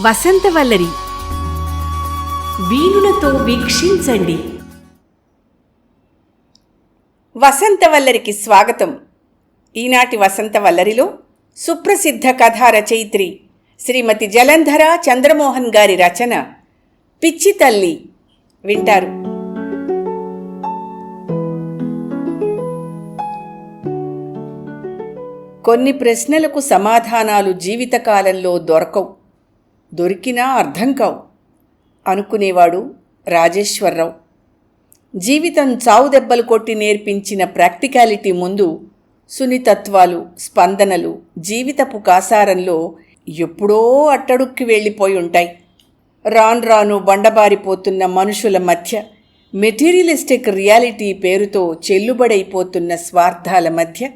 వసంతవల్లరి వీణులతో వీక్షించండి. వసంతవల్లరికి స్వాగతం. ఈనాటి వసంతవల్లరిలో సుప్రసిద్ధ కథా రచయిత్రి శ్రీమతి జలంధర చంద్రమోహన్ గారి రచన పిచ్చి తల్లి వింటారు. కొన్ని ప్రశ్నలకు సమాధానాలు జీవితకాలంలో దొరకవు, దొరికినా అర్థం కావు అనుకునేవాడు రాజేశ్వరరావు. జీవితం చావు దెబ్బలు కొట్టి నేర్పించిన ప్రాక్టికాలిటీ ముందు సున్నితత్వాలు, స్పందనలు జీవితపు కాసారంలో ఎప్పుడో అట్టడుక్కి వెళ్ళిపోయి ఉంటాయి. రాను రాను బండబారిపోతున్న మనుషుల మధ్య, మెటీరియలిస్టిక్ రియాలిటీ పేరుతో చెల్లుబడైపోతున్న స్వార్థాల మధ్య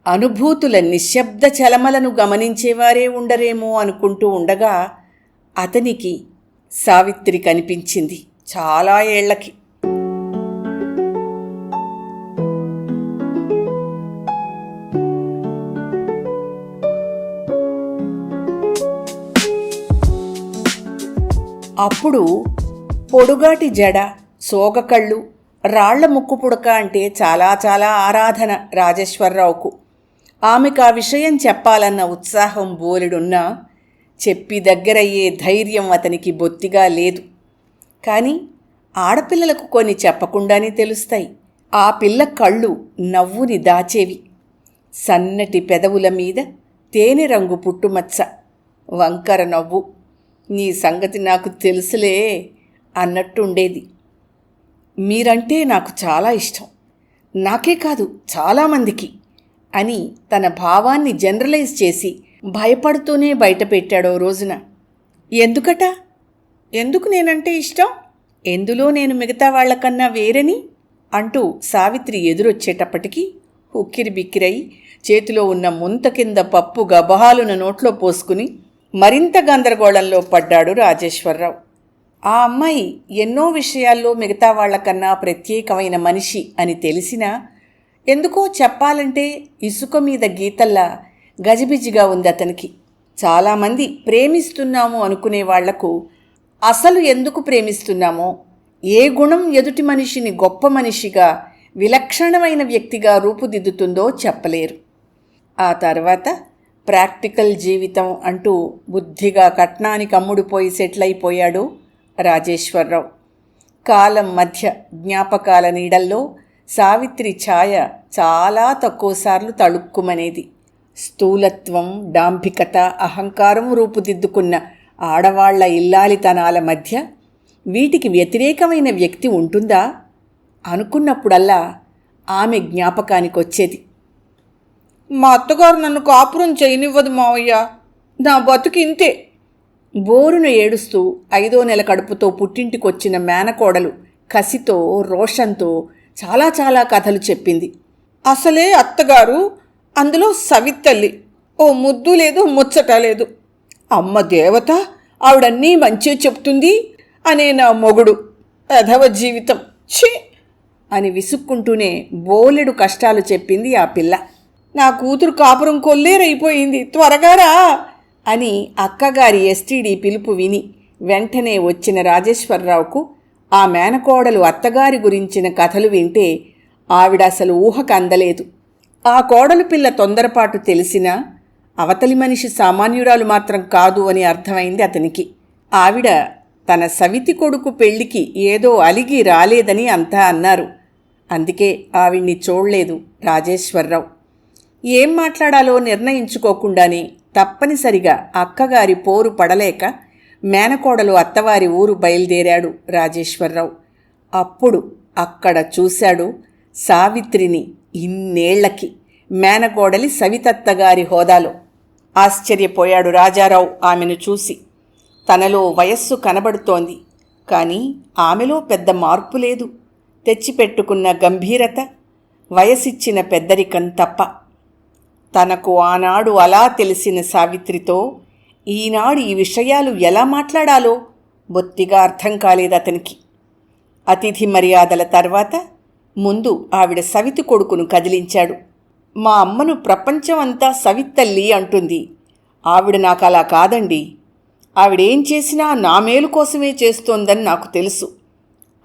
అనుభూతుల నిశ్శబ్ద చలమలను గమనించేవారే ఉండరేమో అనుకుంటూ ఉండగా అతనికి సావిత్రి కనిపించింది. చాలా ఏళ్లకి. అప్పుడు పొడుగాటి జడ, సోగకళ్ళు, రాళ్ల ముక్కు పుడక అంటే చాలా చాలా ఆరాధన రాజేశ్వరరావుకు. ఆమెకు ఆ విషయం చెప్పాలన్న ఉత్సాహం బోలెడున్నా చెప్పి దగ్గరయ్యే ధైర్యం అతనికి బొత్తిగా లేదు. కానీ ఆడపిల్లలకు కొన్ని చెప్పకుండానే తెలుస్తాయి. ఆ పిల్ల కళ్ళు నవ్వుని దాచేవి. సన్నటి పెదవుల మీద తేనె రంగు పుట్టుమచ్చ, వంకర నవ్వు. నీ సంగతి నాకు తెలుసులే అన్నట్టుండేది. మీరంటే నాకు చాలా ఇష్టం, నాకే కాదు చాలామందికి అని తన భావాన్ని జనరలైజ్ చేసి భయపడుతూనే బయటపెట్టాడో రోజున. ఎందుకట? ఎందుకు నేనంటే ఇష్టం? ఎందులో నేను మిగతా వాళ్లకన్నా వేరని అంటూ సావిత్రి ఎదురొచ్చేటప్పటికీ ఉక్కిరి బిక్కిరై చేతిలో ఉన్న ముంత కింద పప్పు గబహాలున నోట్లో పోసుకుని మరింత గందరగోళంలో పడ్డాడు రాజేశ్వరరావు. ఆ అమ్మాయి ఎన్నో విషయాల్లో మిగతా వాళ్లకన్నా ప్రత్యేకమైన మనిషి అని తెలిసినా ఎందుకో చెప్పాలంటే ఇసుక మీద గీతల్లా గజిబిజిగా ఉంది అతనికి. చాలామంది ప్రేమిస్తున్నాము అనుకునే వాళ్లకు అసలు ఎందుకు ప్రేమిస్తున్నామో, ఏ గుణం ఎదుటి మనిషిని గొప్ప మనిషిగా, విలక్షణమైన వ్యక్తిగా రూపుదిద్దుతుందో చెప్పలేరు. ఆ తర్వాత ప్రాక్టికల్ జీవితం అంటూ బుద్ధిగా కట్నానికి అమ్ముడుపోయి సెటిల్ అయిపోయాడు రాజేశ్వరరావు. కాలం మధ్య జ్ఞాపకాల నీడల్లో సావిత్రి ఛాయ చాలా తక్కువసార్లు తళుక్కుమనేది. స్థూలత్వం, డాంభికత, అహంకారం రూపుదిద్దుకున్న ఆడవాళ్ల ఇల్లాలితనాల మధ్య వీటికి వ్యతిరేకమైన వ్యక్తి ఉంటుందా అనుకున్నప్పుడల్లా ఆమె జ్ఞాపకానికొచ్చేది. మా అత్తగారు నన్ను కాపురం చేయనివ్వదు మావయ్య, నా బతుకింతే. బోరును ఏడుస్తూ 5వ నెల కడుపుతో పుట్టింటికొచ్చిన మేనకోడలు కసితో, రోషంతో చాలా చాలా కథలు చెప్పింది. అసలే అత్తగారు, అందులో సవితల్లి, ఓ ముద్దు లేదు, ముచ్చట లేదు. అమ్మ దేవత, ఆవిడన్నీ మంచిగా చెప్తుంది అనే నా మొగుడు, ఎధవ జీవితం, ఛీ అని విసుక్కుంటూనే బోలెడు కష్టాలు చెప్పింది ఆ పిల్ల. నా కూతురు కాపురం కొల్లేరైపోయింది, త్వరగా రా అని అక్కగారి ఎస్టీడీ పిలుపు విని వెంటనే వచ్చిన రాజేశ్వరరావుకు ఆ మేనకోడలు అత్తగారి గురించిన కథలు వింటే ఆవిడ అసలు ఊహకు అందలేదు. ఆ కోడలు పిల్ల తొందరపాటు తెలిసినా అవతలి మనిషి సామాన్యురాలు మాత్రం కాదు అని అర్థమైంది అతనికి. ఆవిడ తన సవితి కొడుకు పెళ్లికి ఏదో అలిగి రాలేదని అంతా అన్నారు. అందుకే ఆవిడ్ని చూడలేదు రాజేశ్వరరావు. ఏం మాట్లాడాలో నిర్ణయించుకోకుండానే తప్పనిసరిగా అక్కగారి పోరు పడలేక మేనకోడలు అత్తవారి ఊరు బయలుదేరాడు రాజేశ్వరరావు. అప్పుడు అక్కడ చూశాడు సావిత్రిని ఇన్నేళ్లకి మేనకోడలి సవితత్తగారి హోదాలో. ఆశ్చర్యపోయాడు రాజారావు ఆమెను చూసి. తనలో వయస్సు కనబడుతోంది, కానీ ఆమెలో పెద్ద మార్పు లేదు. తెచ్చిపెట్టుకున్న గంభీరత, వయసిచ్చిన పెద్దరికం తప్ప. తనకు ఆనాడు అలా తెలిసిన సావిత్రితో ఈనాడు ఈ విషయాలు ఎలా మాట్లాడాలో బొత్తిగా అర్థం కాలేదతనికి. అతిథి మర్యాదల తర్వాత ముందు ఆవిడ సవితి కొడుకును కదిలించాడు. మా అమ్మను ప్రపంచం అంతా సవితల్లి అంటుంది, ఆవిడ నాకు అలా కాదండి, ఆవిడేం చేసినా నా మేలు కోసమే చేస్తోందని నాకు తెలుసు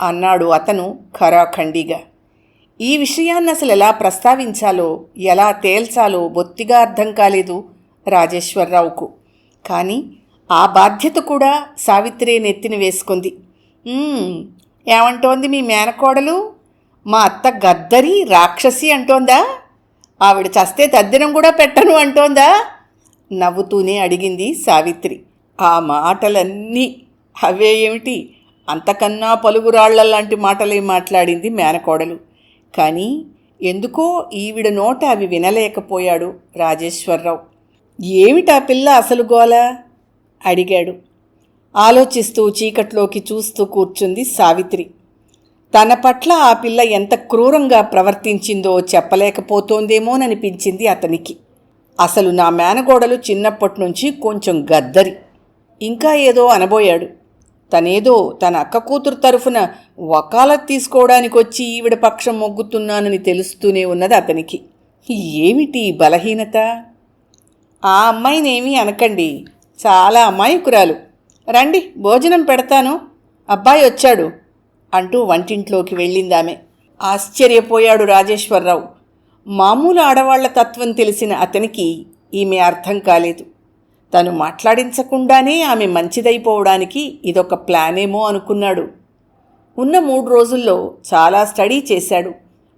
అన్నాడు అతను ఖరాఖండిగా. ఈ విషయాన్ని అసలు ఎలా ప్రస్తావించాలో, ఎలా తేల్చాలో బొత్తిగా అర్థం కాలేదు రాజేశ్వరరావుకు. కానీ ఆ బాధ్యత కూడా సావిత్రే నెత్తిన వేసుకుంది. ఏమంటోంది మీ మేనకోడలు? మా అత్త గద్దరి రాక్షసి అంటోందా? ఆవిడ చస్తే తద్దినం కూడా పెట్టను అంటోందా? నవ్వుతూనే అడిగింది సావిత్రి. ఆ మాటలన్నీ అవే ఏమిటి, అంతకన్నా పలుగురాళ్లలాంటి మాటలే మాట్లాడింది మేనకోడలు. కానీ ఎందుకో ఈవిడ నోట అవి వినలేకపోయాడు రాజేశ్వరరావు. ఏమిటా పిల్ల అసలు గోల అడిగాడు. ఆలోచిస్తూ చీకట్లోకి చూస్తూ కూర్చుంది సావిత్రి. తన పట్ల ఆ పిల్ల ఎంత క్రూరంగా ప్రవర్తించిందో చెప్పలేకపోతోందేమోననిపించింది అతనికి. అసలు నా మేనగోడలు చిన్నప్పటి నుంచి కొంచెం గద్దరి. ఇంకా ఏదో అనబోయాడు. తనేదో తన అక్క కూతురు తరఫున వకాలత్ తీసుకోవడానికి వచ్చి ఈవిడ పక్షం మొగ్గుతున్నానని తెలుస్తూనే ఉన్నది అతనికి. ఏమిటి బలహీనత? ఆ అమ్మాయినేమీ అనకండి, చాలా అమాయకురాలు. రండి భోజనం పెడతాను, అబ్బాయి వచ్చాడు అంటూ వంటింట్లోకి వెళ్ళిందామె. ఆశ్చర్యపోయాడు రాజేశ్వరరావు. మామూలు ఆడవాళ్ల తత్వం తెలిసిన అతనికి ఈమె అర్థం కాలేదు. తను మాట్లాడించకుండానే ఆమె మంచిదైపోవడానికి ఇదొక ప్లానేమో అనుకున్నాడు. ఉన్న 3 రోజుల్లో చాలా స్టడీ చేశాడు,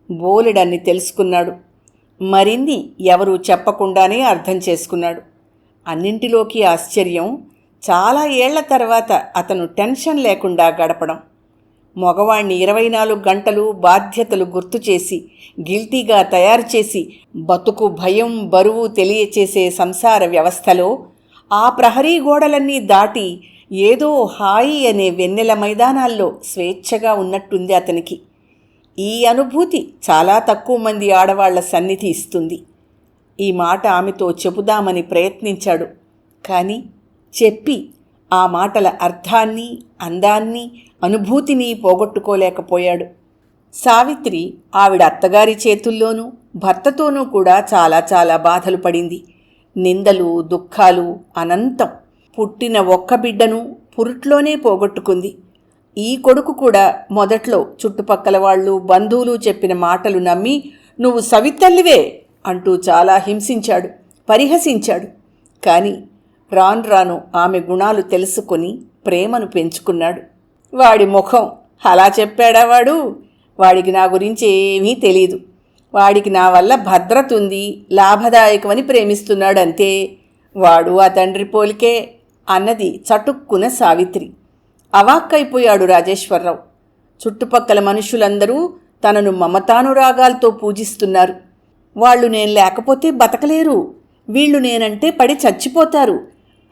బోలెడన్ని తెలుసుకున్నాడు. మరిన్ని ఎవరూ చెప్పకుండానే అర్థం చేసుకున్నాడు. అన్నింటిలోకి ఆశ్చర్యం, చాలా ఏళ్ల తర్వాత అతను టెన్షన్ లేకుండా గడపడం. మగవాణ్ణి 24 గంటలు బాధ్యతలు గుర్తు చేసి, గిల్టీగా తయారు చేసి, బతుకు భయం బరువు తెలియచేసే సంసార వ్యవస్థలో ఆ ప్రహరీ గోడలన్నీ దాటి ఏదో హాయి అనే వెన్నెల మైదానాల్లో స్వేచ్ఛగా ఉన్నట్టుంది అతనికి. ఈ అనుభూతి చాలా తక్కువ మంది ఆడవాళ్ల సన్నిధి ఇస్తుంది. ఈ మాట ఆమెతో చెబుదామని ప్రయత్నించాడు. కానీ చెప్పి ఆ మాటల అర్థాన్ని, అందాన్ని, అనుభూతిని పోగొట్టుకోలేకపోయాడు. సావిత్రి ఆవిడ అత్తగారి చేతుల్లోనూ భర్తతోనూ కూడా చాలా చాలా బాధలు పడింది. నిందలు, దుఃఖాలు అనంతం. పుట్టిన ఒక్క బిడ్డను పురుట్లోనే పోగొట్టుకుంది. ఈ కొడుకు కూడా మొదట్లో చుట్టుపక్కల వాళ్ళు, బంధువులు చెప్పిన మాటలు నమ్మి నువ్వు సవితల్లివే అంటూ చాలా హింసించాడు, పరిహసించాడు. కానీ రాను రాను ఆమె గుణాలు తెలుసుకొని ప్రేమను పెంచుకున్నాడు. వాడి ముఖం అలా చెప్పాడా వాడు? వాడికి నా గురించి ఏమీ తెలీదు. వాడికి నా వల్ల భద్రత ఉంది, లాభదాయకమని ప్రేమిస్తున్నాడంతే. వాడు ఆ తండ్రి పోలికే అన్నది చటుక్కున సావిత్రి. అవాక్కైపోయాడు రాజేశ్వరరావు. చుట్టుపక్కల మనుషులందరూ తనను మమతానురాగాలతో పూజిస్తున్నారు. వాళ్ళు నేను లేకపోతే బతకలేరు, వీళ్ళు నేనంటే పడి చచ్చిపోతారు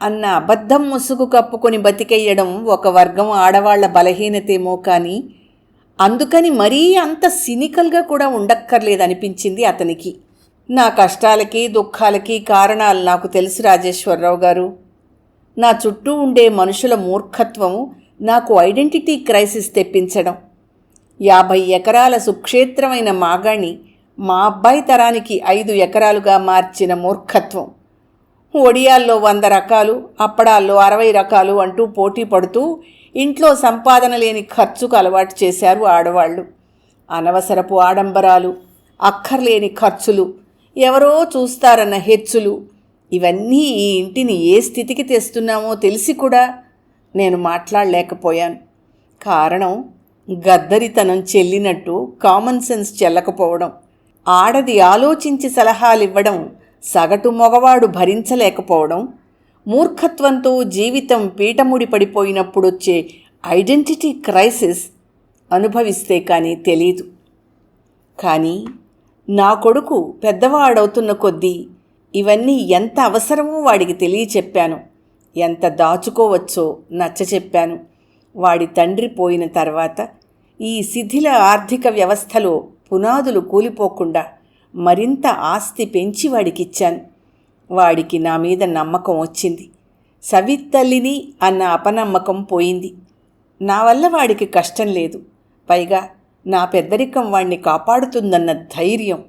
అన్న అబద్ధం ముసుగు కప్పుకొని బతికెయ్యడం ఒక వర్గం ఆడవాళ్ల బలహీనతేమో. కానీ అందుకని మరీ అంత సినికల్గా కూడా ఉండక్కర్లేదనిపించింది అతనికి. నా కష్టాలకి దుఃఖాలకి కారణాలు నాకు తెలుసు రాజేశ్వరరావు గారు. నా చుట్టూ ఉండే మనుషుల మూర్ఖత్వము నాకు ఐడెంటిటీ క్రైసిస్ తెప్పించడం. 50 ఎకరాల సుక్షేత్రమైన మాగాణి మా అబ్బాయి తరానికి 5 ఎకరాలుగా మార్చిన మూర్ఖత్వం. ఒడియాల్లో 100 రకాలు, అప్పడాల్లో 60 రకాలు అంటూ పోటీ పడుతూ ఇంట్లో సంపాదన లేని ఖర్చుకు అలవాటు చేశారు ఆడవాళ్లు. అనవసరపు ఆడంబరాలు, అక్కర్లేని ఖర్చులు, ఎవరో చూస్తారన్న హెచ్చులు, ఇవన్నీ ఈ ఇంటిని ఏ స్థితికి తెస్తున్నామో తెలిసి కూడా నేను మాట్లాడలేకపోయాను. కారణం గద్దరితనం చెల్లినట్టు కామన్ సెన్స్ చెల్లకపోవడం. ఆడది ఆలోచించి సలహాలివ్వడం సగటు మగవాడు భరించలేకపోవడం. మూర్ఖత్వంతో జీవితం పీటముడి పడిపోయినప్పుడొచ్చే ఐడెంటిటీ క్రైసిస్ అనుభవిస్తే కానీ తెలీదు. కానీ నా కొడుకు పెద్దవాడవుతున్న కొద్దీ ఇవన్నీ ఎంత అవసరమో వాడికి తెలియచెప్పాను, ఎంత దాచుకోవచ్చో నచ్చచెప్పాను. వాడి తండ్రి పోయిన తర్వాత ఈ శిథిల ఆర్థిక వ్యవస్థలో పునాదులు కూలిపోకుండా మరింత ఆస్తి పెంచి వాడికిచ్చాను. వాడికి నా మీద నమ్మకం వచ్చింది. సవితల్లిని అన్న అపనమ్మకం పోయింది. నా వల్ల వాడికి కష్టం లేదు. పైగా నా పెద్దరికం వాణ్ణి కాపాడుతుందన్న ధైర్యం.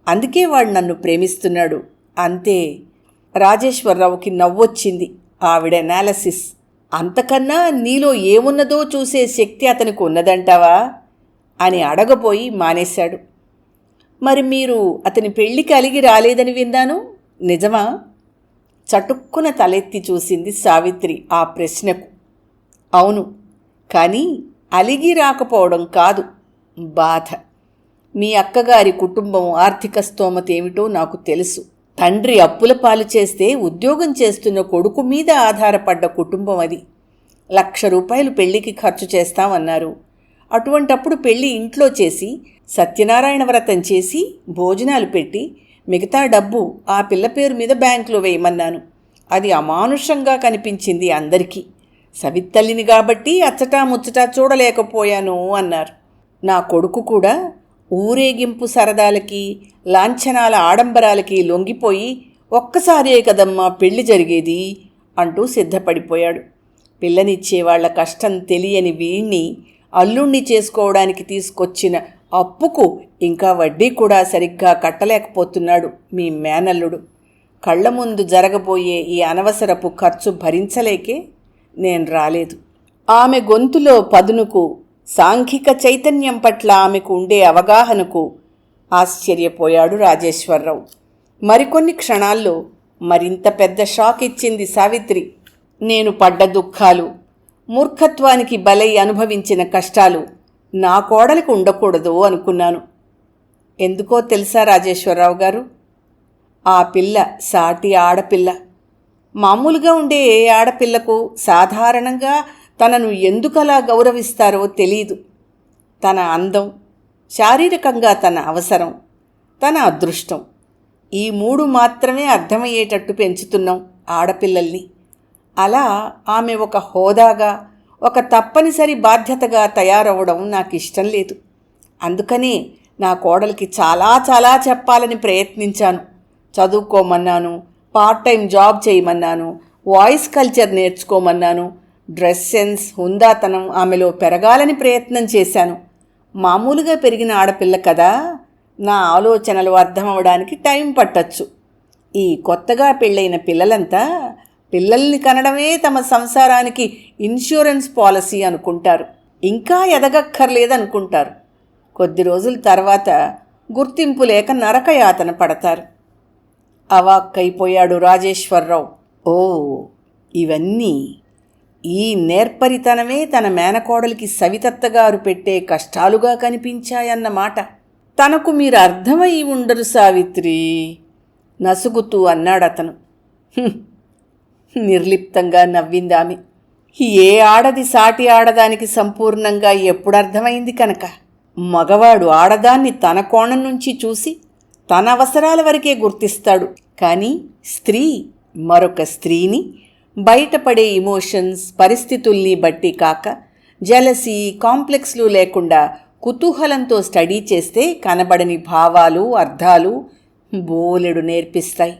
అందుకే వాడు నన్ను ప్రేమిస్తున్నాడు అంతే. రాజేశ్వరరావుకి నవ్వొచ్చింది ఆవిడ అనాలసిస్. అంతకన్నా నీలో ఏమున్నదో చూసే శక్తి అతనికి ఉన్నదంటావా అని అడగబోయి మానేశాడు. మరి మీరు అతని పెళ్లికి అలిగి రాలేదని విన్నాను, నిజమా? చటుక్కున తలెత్తి చూసింది సావిత్రి ఆ ప్రశ్నకు. అవును, కానీ అలిగి రాకపోవడం కాదు, బాధ. మీ అక్కగారి కుటుంబం ఆర్థిక స్తోమత ఏమిటో నాకు తెలుసు. తండ్రి అప్పుల పాలు చేస్తే ఉద్యోగం చేస్తున్న కొడుకు మీద ఆధారపడ్డ కుటుంబం అది. 1,00,000 రూపాయలు పెళ్లికి ఖర్చు చేస్తామన్నారు. అటువంటప్పుడు పెళ్లి ఇంట్లో చేసి సత్యనారాయణ వ్రతం చేసి భోజనాలు పెట్టి మిగతా డబ్బు ఆ పిల్ల పేరు మీద బ్యాంకులో వేయమన్నాను. అది అమానుషంగా కనిపించింది అందరికీ. సవితల్లిని కాబట్టి అచ్చటా ముచ్చటా చూడలేకపోయాను అన్నారు. నా కొడుకు కూడా ఊరేగింపు సరదాలకి లాంఛనాల ఆడంబరాలకి లొంగిపోయి ఒక్కసారే కదమ్మా పెళ్లి జరిగేది అంటూ సిద్ధపడిపోయాడు. పిల్లనిచ్చేవాళ్ల కష్టం తెలియని వీణ్ణి అల్లుణ్ణి చేసుకోవడానికి తీసుకొచ్చిన అప్పుకు ఇంకా వడ్డీ కూడా సరిగ్గా కట్టలేకపోతున్నాడు మీ మేనల్లుడు. కళ్ల ముందు జరగబోయే ఈ అనవసరపు ఖర్చు భరించలేకే నేను రాలేదు. ఆమె గొంతులో పదునుకు, సాంఘిక చైతన్యం పట్ల ఆమెకు ఉండే అవగాహనకు ఆశ్చర్యపోయాడు రాజేశ్వరరావు. మరికొన్ని క్షణాల్లో మరింత పెద్ద షాక్ ఇచ్చింది సావిత్రి. నేను పడ్డ దుఃఖాలు, మూర్ఖత్వానికి బలై అనుభవించిన కష్టాలు నా కోడలికి ఉండకూడదు అనుకున్నాను. ఎందుకో తెలుసా రాజేశ్వరరావు గారు? ఆ పిల్ల సాటి ఆడపిల్ల. మామూలుగా ఉండే ఏ ఆడపిల్లకు సాధారణంగా తనను ఎందుకలా గౌరవిస్తారో తెలీదు. తన అందం, శారీరకంగా తన అవసరం, తన అదృష్టం, ఈ 3 మాత్రమే అర్థమయ్యేటట్టు పెంచుతున్నాం ఆడపిల్లల్ని. అలా ఆమె ఒక హోదాగా, ఒక తప్పనిసరి బాధ్యతగా తయారవడం నాకు ఇష్టం లేదు. అందుకనే నా కోడలికి చాలా చాలా చెప్పాలని ప్రయత్నించాను. చదువుకోమన్నాను, పార్ట్ టైం జాబ్ చేయమన్నాను, వాయిస్ కల్చర్ నేర్చుకోమన్నాను, డ్రెస్ సెన్స్, హుందాతనం ఆమెలో పెరగాలని ప్రయత్నం చేశాను. మామూలుగా పెరిగిన ఆడపిల్ల కదా, నా ఆలోచనలు అర్థమవడానికి టైం పట్టచ్చు. ఈ కొత్తగా పెళ్ళైన పిల్లలంతా పిల్లల్ని కనడమే తమ సంసారానికి ఇన్సూరెన్స్ పాలసీ అనుకుంటారు. ఇంకా ఎదగక్కర్లేదనుకుంటారు. కొద్ది రోజుల తర్వాత గుర్తింపు లేక నరకయాతన పడతారు. అవాక్కైపోయాడు రాజేశ్వరరావు. ఓ, ఇవన్నీ, ఈ నేర్పరితనమే తన మేనకోడలికి సవితత్తగారు పెట్టే కష్టాలుగా కనిపించాయన్నమాట. తనకు మీరు అర్థమై ఉండరు సావిత్రి, నసుగుతూ అన్నాడతను. నిర్లిప్తంగా నవ్విందామె. ఏ ఆడది సాటి ఆడదానికి సంపూర్ణంగా ఎప్పుడర్థమైంది కనుక? మగవాడు ఆడదాన్ని తన కోణం నుంచి చూసి తన అవసరాల వరకే గుర్తిస్తాడు. కానీ స్త్రీ మరొక స్త్రీని బయటపడే ఇమోషన్స్, పరిస్థితుల్ని బట్టి కాక, జలసీ, కాంప్లెక్స్లు లేకుండా కుతూహలంతో స్టడీ చేస్తే కనబడని భావాలు, అర్థాలు బోలెడు నేర్పిస్తాయి.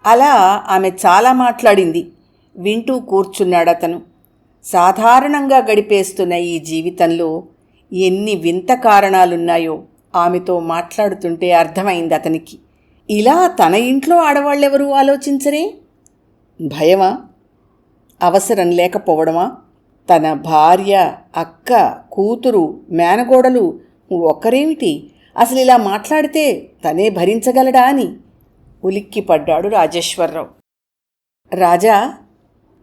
అలా ఆమె చాలా మాట్లాడింది. వింటూ కూర్చున్నాడతను. సాధారణంగా గడిపేస్తున్న ఈ జీవితంలో ఎన్ని వింత కారణాలున్నాయో ఆమెతో మాట్లాడుతుంటే అర్థమైంది అతనికి. ఇలా తన ఇంట్లో ఆడవాళ్ళెవరూ ఆలోచించరే? భయమా? అవసరం లేకపోవడమా? తన భార్య, అక్క, కూతురు, మేనగోడలు ఒక్కరేమిటి, అసలు ఇలా మాట్లాడితే తనే భరించగలడా అని ఉలిక్కిపడ్డాడు రాజేశ్వరరావు. రాజా,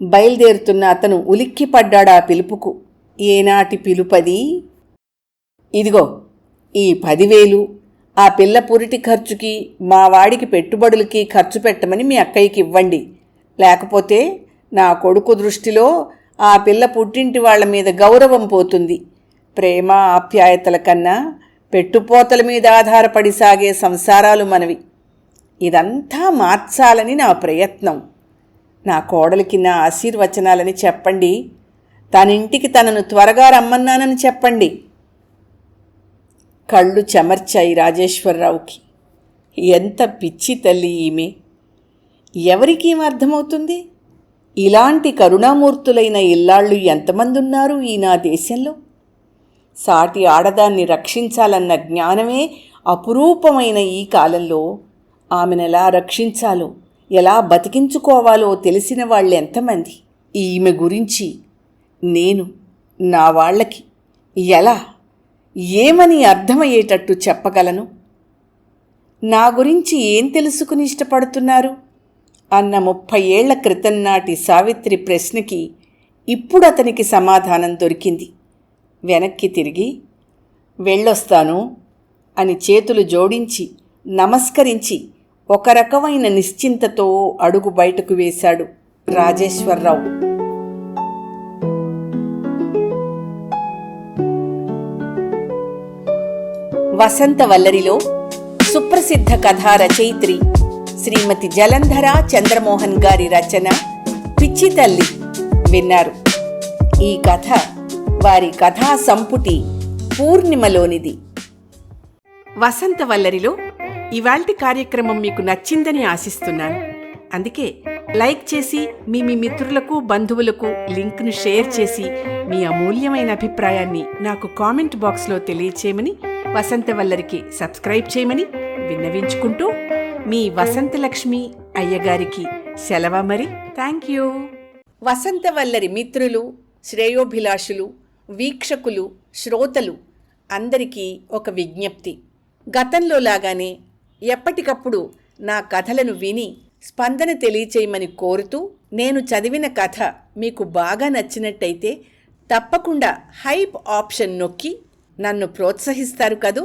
బయలుదేరుతున్న అతను ఉలిక్కిపడ్డాడా పిలుపుకు. ఏనాటి పిలుపది? ఇదిగో ఈ 10,000 ఆ పిల్ల పురిటి ఖర్చుకి, మా వాడికి పెట్టుబడులకి ఖర్చు పెట్టమని మీ అక్కయ్యకి ఇవ్వండి. లేకపోతే నా కొడుకు దృష్టిలో ఆ పిల్ల పుట్టింటి వాళ్ల మీద గౌరవం పోతుంది. ప్రేమ ఆప్యాయతల కన్నా పెట్టుపోతల మీద ఆధారపడి సాగే సంసారాలు మనవి. ఇదంతా మార్చాలని నా ప్రయత్నం. నా కోడలికి నా ఆశీర్వచనాలని చెప్పండి. తనింటికి తనను త్వరగా రమ్మన్నానని చెప్పండి. కళ్ళు చెమర్చాయి రాజేశ్వరరావుకి. ఎంత పిచ్చి తల్లి ఈమె! ఎవరికీ అర్థమవుతుంది? ఇలాంటి కరుణామూర్తులైన ఇల్లాళ్ళు ఎంతమంది ఉన్నారు ఈ నా దేశంలో? సాటి ఆడదాన్ని రక్షించాలన్న జ్ఞానమే అపురూపమైన ఈ కాలంలో ఆమెను ఎలా రక్షించాలో, ఎలా బతికించుకోవాలో తెలిసిన వాళ్ళు ఎంతమంది? ఈమె గురించి నేను నా వాళ్ళకి ఎలా ఏమని అర్థమయ్యేటట్టు చెప్పగలను? నా గురించి ఏం తెలుసుకుని ఇష్టపడుతున్నారు అన్న 30 ఏళ్ల క్రితం నాటి సావిత్రి ప్రశ్నకి ఇప్పుడు అతనికి సమాధానం దొరికింది. వెనక్కి తిరిగి వెళ్ళొస్తాను అని చేతులు జోడించి నమస్కరించి ఒక రకమైన నిశ్చింతతో అడుగు బయటకు వేశాడు రాజేశ్వరరావు. వసంతవల్లరిలో సుప్రసిద్ధ కథా రచయిత్రి శ్రీమతి జలంధర చంద్రమోహన్ గారి రచన పిచ్చి తల్లి విన్నారు. ఈ కథ వారి కథా సంపుటి పూర్ణిమలోనిది. వసంతవల్లరిలో ఇవాల్టి కార్యక్రమం మీకు నచ్చిందని ఆశిస్తున్నాను. అందుకే లైక్ చేసి మీ మిత్రులకు బంధువులకు లింక్ను షేర్ చేసి మీ అమూల్యమైన అభిప్రాయాన్ని నాకు కామెంట్ బాక్స్లో తెలియచేయమని, వసంతవల్లరికి సబ్స్క్రైబ్ చేయమని విన్నవించుకుంటూ మీ వసంతలక్ష్మి అయ్యగారికి సెలవు. మరి థ్యాంక్ యూ. వసంతవల్లరి మిత్రులు, శ్రేయోభిలాషులు, వీక్షకులు, శ్రోతలు అందరికీ ఒక విజ్ఞప్తి. గతంలో లాగానే ఎప్పటికప్పుడు నా కథలను విని స్పందన తెలియచేయమని కోరుతూ, నేను చదివిన కథ మీకు బాగా నచ్చినట్టయితే తప్పకుండా హైప్ ఆప్షన్ నొక్కి నన్ను ప్రోత్సహిస్తారు కదూ.